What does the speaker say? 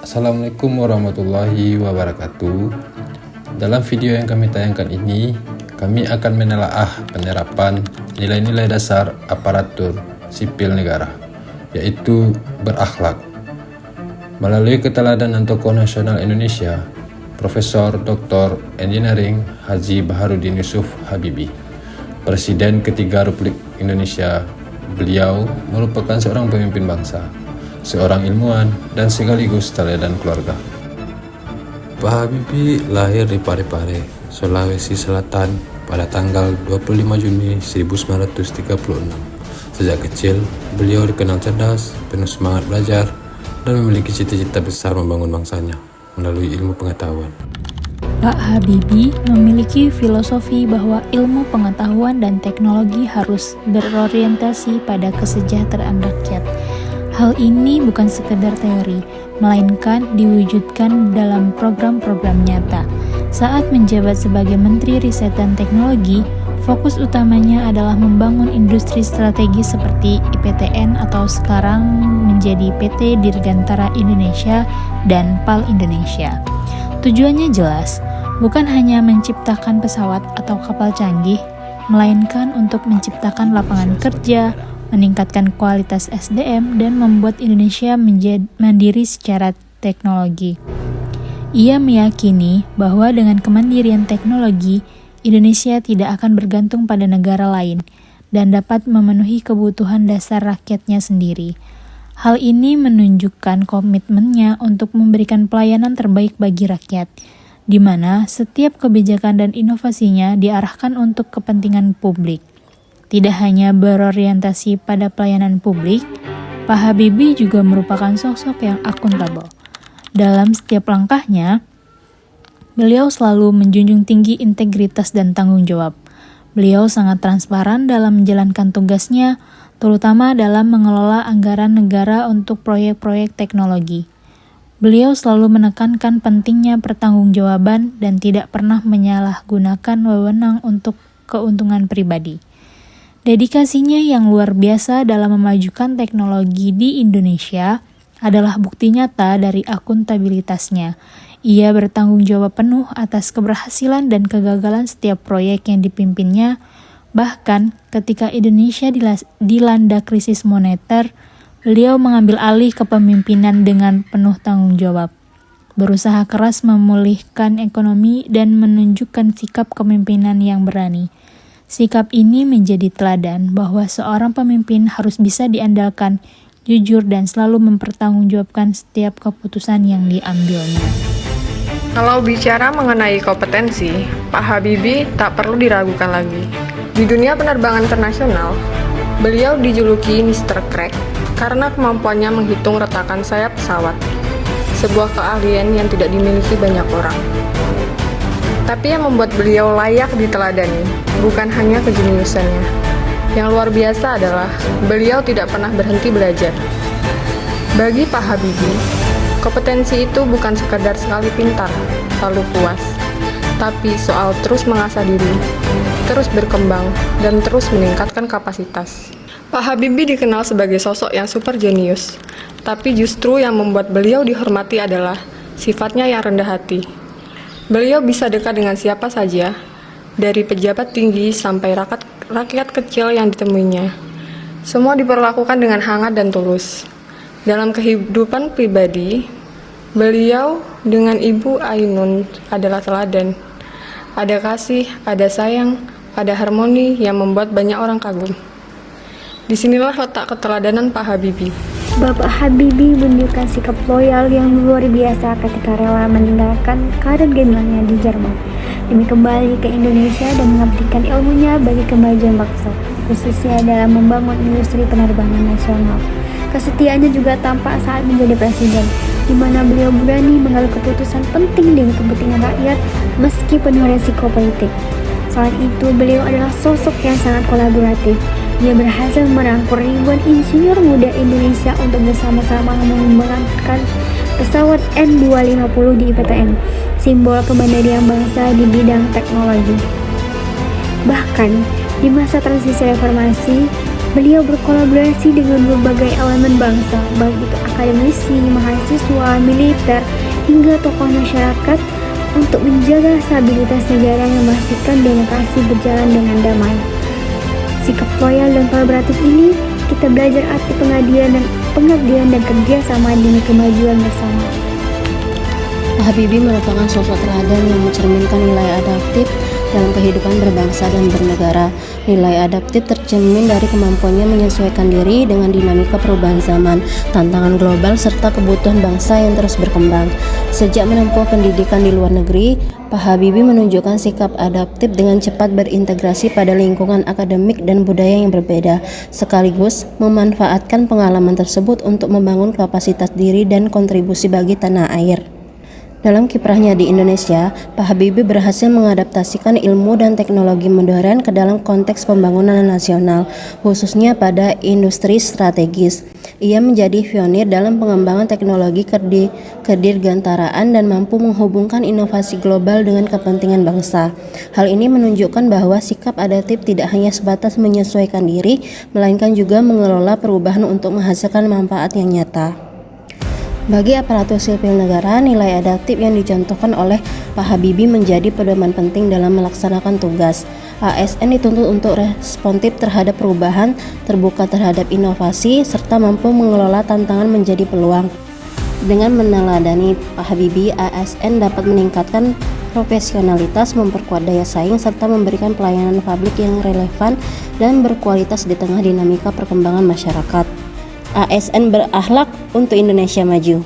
Assalamualaikum warahmatullahi wabarakatuh. Dalam video yang kami tayangkan ini, kami akan menelaah penerapan nilai-nilai dasar aparatur sipil negara, yaitu berakhlak, melalui keteladanan tokoh nasional Indonesia, Profesor Dr. Engineering Haji Baharudin Yusuf Habibie, Presiden ketiga Republik Indonesia. Beliau merupakan seorang pemimpin bangsa, seorang ilmuwan, dan sekaligus teladan keluarga. Pak Habibie lahir di Parepare, Sulawesi Selatan pada tanggal 25 Juni 1936. Sejak kecil, beliau dikenal cerdas, penuh semangat belajar, dan memiliki cita-cita besar membangun bangsanya melalui ilmu pengetahuan. Pak Habibie memiliki filosofi bahwa ilmu pengetahuan dan teknologi harus berorientasi pada kesejahteraan rakyat. Hal ini bukan sekedar teori, melainkan diwujudkan dalam program-program nyata. Saat menjabat sebagai Menteri Riset dan Teknologi, fokus utamanya adalah membangun industri strategis seperti IPTN atau sekarang menjadi PT Dirgantara Indonesia dan PAL Indonesia. Tujuannya jelas, bukan hanya menciptakan pesawat atau kapal canggih, melainkan untuk menciptakan lapangan kerja, meningkatkan kualitas SDM, dan membuat Indonesia menjadi mandiri secara teknologi. Ia meyakini bahwa dengan kemandirian teknologi, Indonesia tidak akan bergantung pada negara lain dan dapat memenuhi kebutuhan dasar rakyatnya sendiri. Hal ini menunjukkan komitmennya untuk memberikan pelayanan terbaik bagi rakyat, di mana setiap kebijakan dan inovasinya diarahkan untuk kepentingan publik. Tidak hanya berorientasi pada pelayanan publik, Pak Habibie juga merupakan sosok yang akuntabel. Dalam setiap langkahnya, beliau selalu menjunjung tinggi integritas dan tanggung jawab. Beliau sangat transparan dalam menjalankan tugasnya, terutama dalam mengelola anggaran negara untuk proyek-proyek teknologi. Beliau selalu menekankan pentingnya pertanggungjawaban dan tidak pernah menyalahgunakan wewenang untuk keuntungan pribadi. Dedikasinya yang luar biasa dalam memajukan teknologi di Indonesia adalah bukti nyata dari akuntabilitasnya. Ia bertanggung jawab penuh atas keberhasilan dan kegagalan setiap proyek yang dipimpinnya. Bahkan ketika Indonesia dilanda krisis moneter, beliau mengambil alih kepemimpinan dengan penuh tanggung jawab, berusaha keras memulihkan ekonomi dan menunjukkan sikap kepemimpinan yang berani. Sikap ini menjadi teladan bahwa seorang pemimpin harus bisa diandalkan, jujur, dan selalu mempertanggungjawabkan setiap keputusan yang diambilnya. Kalau bicara mengenai kompetensi, Pak Habibie tak perlu diragukan lagi. Di dunia penerbangan internasional, beliau dijuluki Mr. Crack karena kemampuannya menghitung retakan sayap pesawat, sebuah keahlian yang tidak dimiliki banyak orang. Tapi yang membuat beliau layak diteladani bukan hanya kejeniusannya. Yang luar biasa adalah beliau tidak pernah berhenti belajar. Bagi Pak Habibie, kompetensi itu bukan sekadar sekali pintar, lalu puas, tapi soal terus mengasah diri, terus berkembang, dan terus meningkatkan kapasitas. Pak Habibie dikenal sebagai sosok yang super jenius, tapi justru yang membuat beliau dihormati adalah sifatnya yang rendah hati. Beliau bisa dekat dengan siapa saja, dari pejabat tinggi sampai rakyat kecil yang ditemuinya. Semua diperlakukan dengan hangat dan tulus. Dalam kehidupan pribadi, beliau dengan Ibu Ainun adalah teladan. Ada kasih, ada sayang, ada harmoni yang membuat banyak orang kagum. Disinilah letak keteladanan Pak Habibie. Bapak Habibie menunjukkan sikap loyal yang luar biasa ketika rela meninggalkan karir gemilangnya di Jerman demi kembali ke Indonesia dan mengabdikan ilmunya bagi kemajuan bangsa, khususnya dalam membangun industri penerbangan nasional. Kesetiaannya juga tampak saat menjadi presiden, di mana beliau berani mengambil keputusan penting demi kepentingan rakyat meski penuh resiko politik. Selain itu, beliau adalah sosok yang sangat kolaboratif. Dia berhasil merangkul ribuan insinyur muda Indonesia untuk bersama-sama mengembangkan pesawat N250 di IPTN, simbol kemandirian bangsa di bidang teknologi. Bahkan, di masa transisi reformasi, Beliau berkolaborasi dengan berbagai elemen bangsa, baik itu akademisi, mahasiswa, militer, hingga tokoh masyarakat untuk menjaga stabilitas negara dan memastikan demokrasi berjalan dengan damai. Sikap loyal dan kolaboratif ini kita belajar arti pengabdian dan kerjasama demi kemajuan bersama. Pak Habibie merupakan sosok teladan yang mencerminkan nilai adaptif dalam kehidupan berbangsa dan bernegara. Nilai adaptif tercermin dari kemampuannya menyesuaikan diri dengan dinamika perubahan zaman, tantangan global, serta kebutuhan bangsa yang terus berkembang. Sejak menempuh pendidikan di luar negeri, Pak Habibie menunjukkan sikap adaptif dengan cepat berintegrasi pada lingkungan akademik dan budaya yang berbeda, sekaligus memanfaatkan pengalaman tersebut untuk membangun kapasitas diri dan kontribusi bagi tanah air. Dalam kiprahnya di Indonesia, Pak Habibie berhasil mengadaptasikan ilmu dan teknologi modern ke dalam konteks pembangunan nasional, khususnya pada industri strategis. Ia menjadi pionir dalam pengembangan teknologi kedirgantaraan dan mampu menghubungkan inovasi global dengan kepentingan bangsa. Hal ini menunjukkan bahwa sikap adaptif tidak hanya sebatas menyesuaikan diri, melainkan juga mengelola perubahan untuk menghasilkan manfaat yang nyata. Bagi aparatur sipil negara, nilai adaptif yang dicontohkan oleh Pak Habibie menjadi pedoman penting dalam melaksanakan tugas. ASN dituntut untuk responsif terhadap perubahan, terbuka terhadap inovasi, serta mampu mengelola tantangan menjadi peluang. Dengan meneladani Pak Habibie, ASN dapat meningkatkan profesionalitas, memperkuat daya saing, serta memberikan pelayanan publik yang relevan dan berkualitas di tengah dinamika perkembangan masyarakat. ASN berakhlak untuk Indonesia maju.